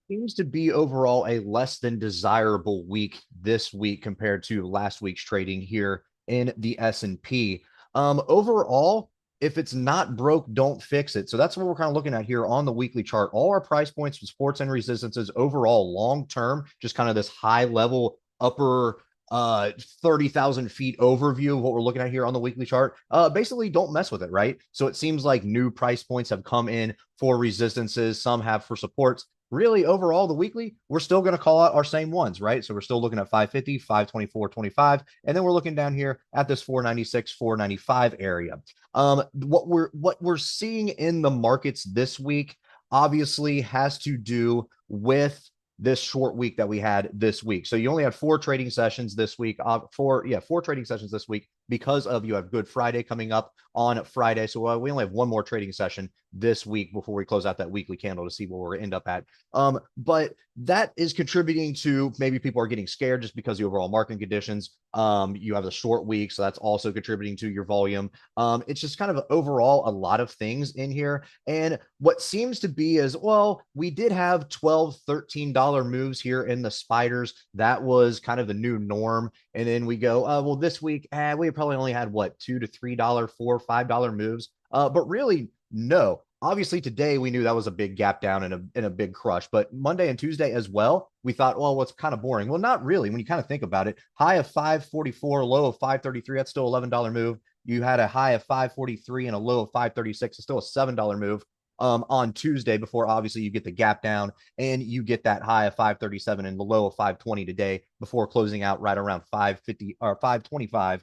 Seems to be overall a less than desirable week this week compared to last week's trading here in the S&P. Overall, if it's not broke, don't fix it. So that's what we're kind of looking at here on the weekly chart. All our price points, supports, and resistances overall long term, just kind of this high level upper 30,000 feet overview of what we're looking at here on the weekly chart. Basically, don't mess with it, right? So it seems like new price points have come in for resistances, some have for supports. Really, overall, the weekly, we're still going to call out our same ones, right? So we're still looking at 550, 524, 25, and then we're looking down here at this 496, 495 area. What we're seeing in the markets this week obviously has to do with this short week that we had this week. So you only had four trading sessions this week. Four trading sessions this week because of you have Good Friday coming up on Friday. So we only have one more trading session this week before we close out that weekly candle to see where we're end up at. But that is contributing to maybe people are getting scared just because the overall market conditions. You have the short week, so that's also contributing to your volume. It's just kind of overall a lot of things in here. And what seems to be is, well, we did have $12, $13 moves here in the spiders. That was kind of the new norm. And then we go, well, this week, we probably only had what, $2 to $3, $4, $5 moves. But really, no. Obviously, today we knew that was a big gap down and a big crush. But Monday and Tuesday as well, we thought, well, what's kind of boring? Well, not really. When you kind of think about it, high of 544, low of 533, that's still $11 move. You had a high of 543 and a low of 536, it's still a $7 move on Tuesday before obviously you get the gap down and you get that high of 537 and the low of 520 today before closing out right around 550 or 525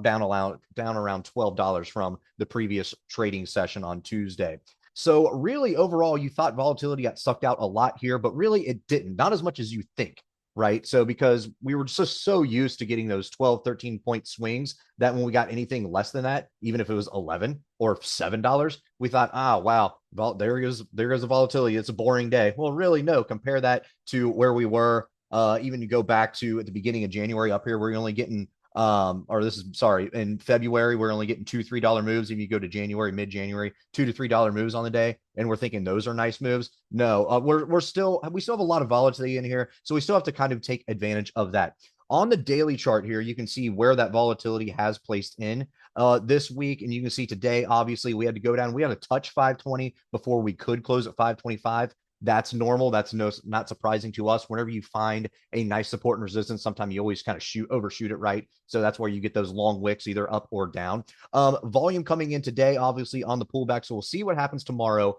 down around $12 from the previous trading session on Tuesday. So really overall, you thought volatility got sucked out a lot here, but really it didn't, not as much as you think, right? So because we were just so used to getting those 12, 13 point swings that when we got anything less than that, even if it was 11 or $7, we thought, wow, well, there goes the volatility. It's a boring day. Well, really, no, compare that to where we were. Even you go back to at the beginning of January up here, we're only getting or this is sorry, in February, we're only getting $2, $3 moves. If you go to January, mid-January, $2 to $3 moves on the day, and we're thinking those are nice moves. No, we still have a lot of volatility in here, so we still have to kind of take advantage of that. On the daily chart here, you can see where that volatility has placed in this week, and you can see today, obviously, we had to go down. We had to touch 520 before we could close at 525. That's normal. That's not surprising to us. Whenever you find a nice support and resistance, sometimes you always kind of overshoot it, right? So that's where you get those long wicks, either up or down. Volume coming in today, obviously on the pullback. So we'll see what happens tomorrow.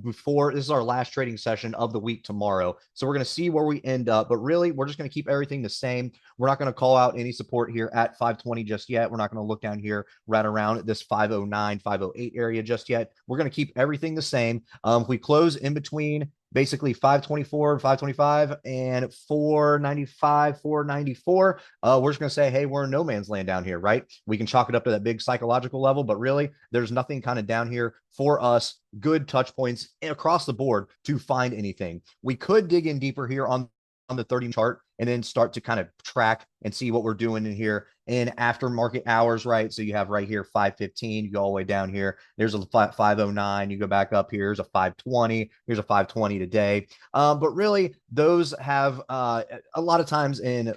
Before this is our last trading session of the week tomorrow. So we're going to see where we end up. But really, we're just going to keep everything the same. We're not going to call out any support here at 520 just yet. We're not going to look down here right around this 509, 508 area just yet. We're going to keep everything the same. If we close in between basically 524, 525, and 495, 494. We're just going to say, hey, we're in no man's land down here, right? We can chalk it up to that big psychological level, but really, there's nothing kind of down here for us, good touch points across the board to find anything. We could dig in deeper here on the 30 chart and then start to kind of track and see what we're doing in here in aftermarket hours, right? So you have right here 515, you go all the way down here. There's a 509, you go back up here, here's a 520, here's a 520 today. But really, those have a lot of times in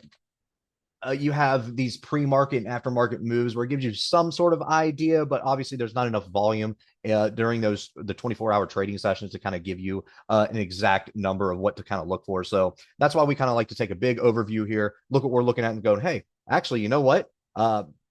you have these pre-market and aftermarket moves where it gives you some sort of idea, but obviously there's not enough volume during the 24-hour trading sessions to kind of give you an exact number of what to kind of look for. So that's why we kind of like to take a big overview here, look what we're looking at and go, hey, actually, you know what?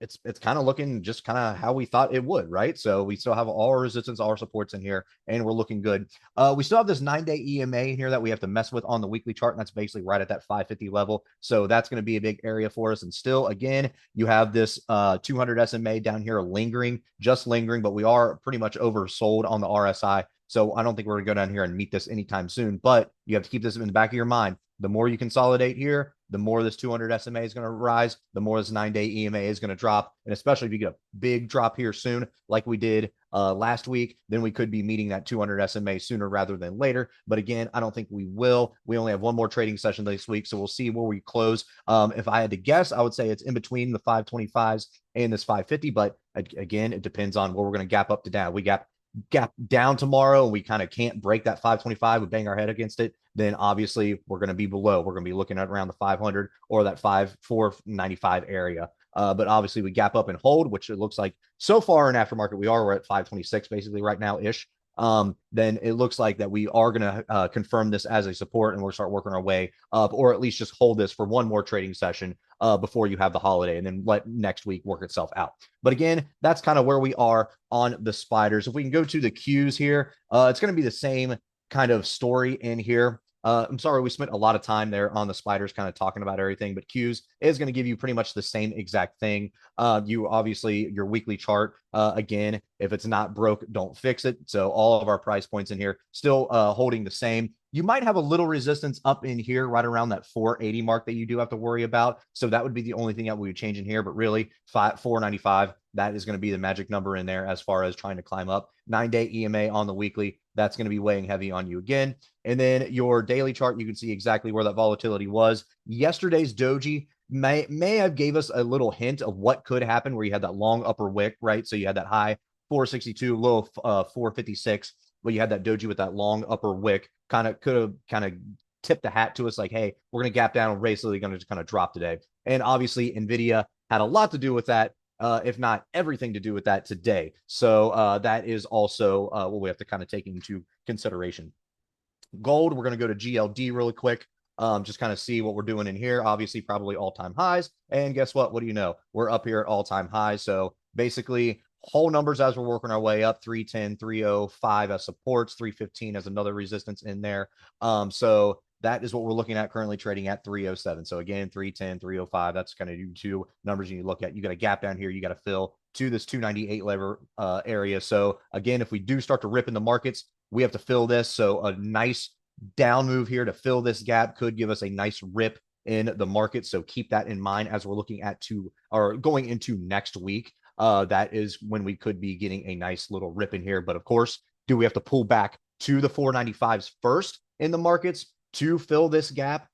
It's kind of looking just kind of how we thought it would, right? So we still have all our resistance, all our supports in here, and we're looking good. We still have this 9-day EMA in here that we have to mess with on the weekly chart, and that's basically right at that 550 level. So that's going to be a big area for us. And still, again, you have this 200 SMA down here lingering, just lingering, but we are pretty much oversold on the RSI. So I don't think we're going to go down here and meet this anytime soon, but you have to keep this in the back of your mind. The more you consolidate here, the more this 200 SMA is going to rise, the more this 9-day EMA is going to drop. And especially if you get a big drop here soon, like we did last week, then we could be meeting that 200 SMA sooner rather than later. But again, I don't think we will. We only have one more trading session this week, so we'll see where we close. If I had to guess, I would say it's in between the 525s and this 550. But again, it depends on where we're going to gap up to down. We gap down tomorrow and we kind of can't break that 525, we bang our head against it, then obviously we're going to be below. We're going to be looking at around the 500 or that 495 area. But obviously we gap up and hold, which it looks like so far in aftermarket we're at 526 basically right now ish. Then it looks like that we are going to confirm this as a support and we'll start working our way up, or at least just hold this for one more trading session before you have the holiday, and then let next week work itself out. But again, that's kind of where we are on the spiders. If we can go to the Qs here, it's going to be the same kind of story in here. I'm sorry, we spent a lot of time there on the spiders kind of talking about everything, but Qs is going to give you pretty much the same exact thing. You obviously, your weekly chart, again, if it's not broke, don't fix it. So all of our price points in here still holding the same. You might have a little resistance up in here right around that 480 mark that you do have to worry about. So that would be the only thing that we would change in here. But really, 495, that is going to be the magic number in there as far as trying to climb up. 9-day EMA on the weekly, that's going to be weighing heavy on you again. And then your daily chart, you can see exactly where that volatility was. Yesterday's doji may have gave us a little hint of what could happen, where you had that long upper wick, right? So you had that high 462, low 456, but you had that doji with that long upper wick, kind of could have kind of tipped the hat to us like, hey, we're going to gap down and basically going to just kind of drop today. And obviously NVIDIA had a lot to do with that, if not everything to do with that today. So that is also what we have to kind of take into consideration. Gold, we're going to go to GLD really quick. Just kind of see what we're doing in here. Obviously, probably all-time highs. And guess what? What do you know? We're up here at all-time highs. So basically, whole numbers as we're working our way up: 310, 305 as supports, 315 as another resistance in there. So that is what we're looking at, currently trading at 307. So again, 310, 305, that's kind of two numbers you look at. You got a gap down here, you got to fill to this 298 lever area. So again, if we do start to rip in the markets, we have to fill this. So a nice down move here to fill this gap could give us a nice rip in the market. So keep that in mind as we're looking at going into next week. That is when we could be getting a nice little rip in here. But of course, do we have to pull back to the 495s first in the markets to fill this gap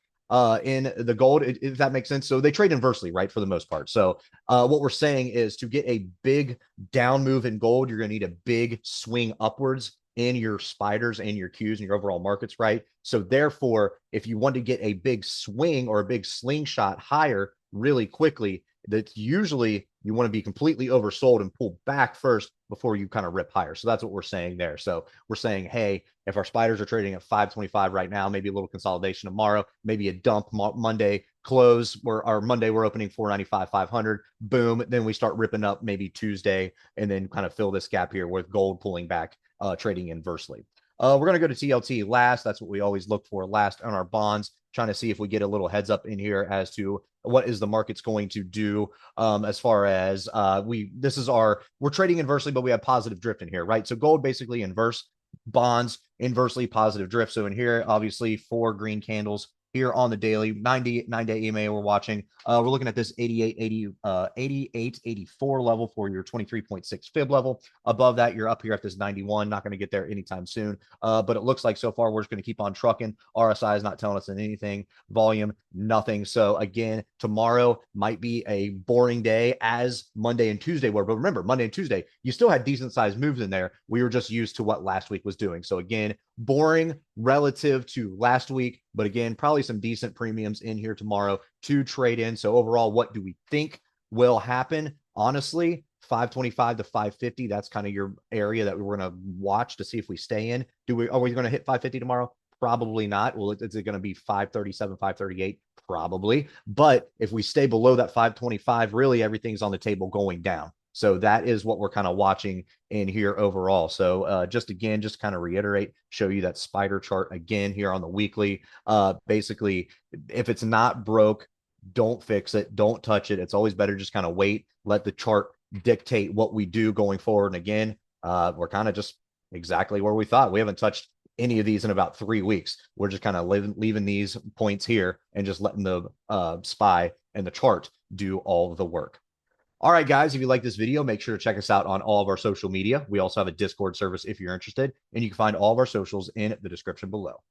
in the gold, if that makes sense? So they trade inversely, right, for the most part. So what we're saying is, to get a big down move in gold, you're going to need a big swing upwards in your spiders and your Qs and your overall markets, right? So therefore, if you want to get a big swing or a big slingshot higher really quickly, that's usually you want to be completely oversold and pull back first before you kind of rip higher. So that's what we're saying there. So we're saying, hey, if our spiders are trading at 525 right now, maybe a little consolidation tomorrow, maybe a dump Monday close, where our Monday we're opening 495, 500, boom. Then we start ripping up maybe Tuesday and then kind of fill this gap here with gold pulling back, trading inversely. We're going to go to TLT last. That's what we always look for last on our bonds, trying to see if we get a little heads up in here as to what is the market's going to do, as far as we're trading inversely, but we have positive drift in here, right? So gold basically inverse, bonds inversely positive drift. So in here, obviously 4 green candles here on the daily 9-day EMA we're watching. We're looking at this 88.84 level for your 23.6 fib level. Above that, you're up here at this 91. Not going to get there anytime soon. But it looks like so far we're just going to keep on trucking. RSI is not telling us anything. Volume, nothing. So again, tomorrow might be a boring day as Monday and Tuesday were. But remember, Monday and Tuesday, you still had decent sized moves in there. We were just used to what last week was doing. So again, boring relative to last week, but again, probably some decent premiums in here tomorrow to trade in. So overall, what do we think will happen? Honestly, 525 to 550, that's kind of your area that we're going to watch to see if we stay in. Are we going to hit 550 tomorrow? Probably not. Well, is it going to be 537, 538? Probably. But if we stay below that 525, really everything's on the table going down. So that is what we're kind of watching in here overall. So just kind of reiterate, show you that spider chart again here on the weekly. Basically, if it's not broke, don't fix it. Don't touch it. It's always better just kind of wait, let the chart dictate what we do going forward. And again, we're kind of just exactly where we thought. We haven't touched any of these in about 3 weeks. We're just kind of leaving these points here and just letting the SPY and the chart do all of the work. All right, guys, if you like this video, make sure to check us out on all of our social media. We also have a Discord service if you're interested, and you can find all of our socials in the description below.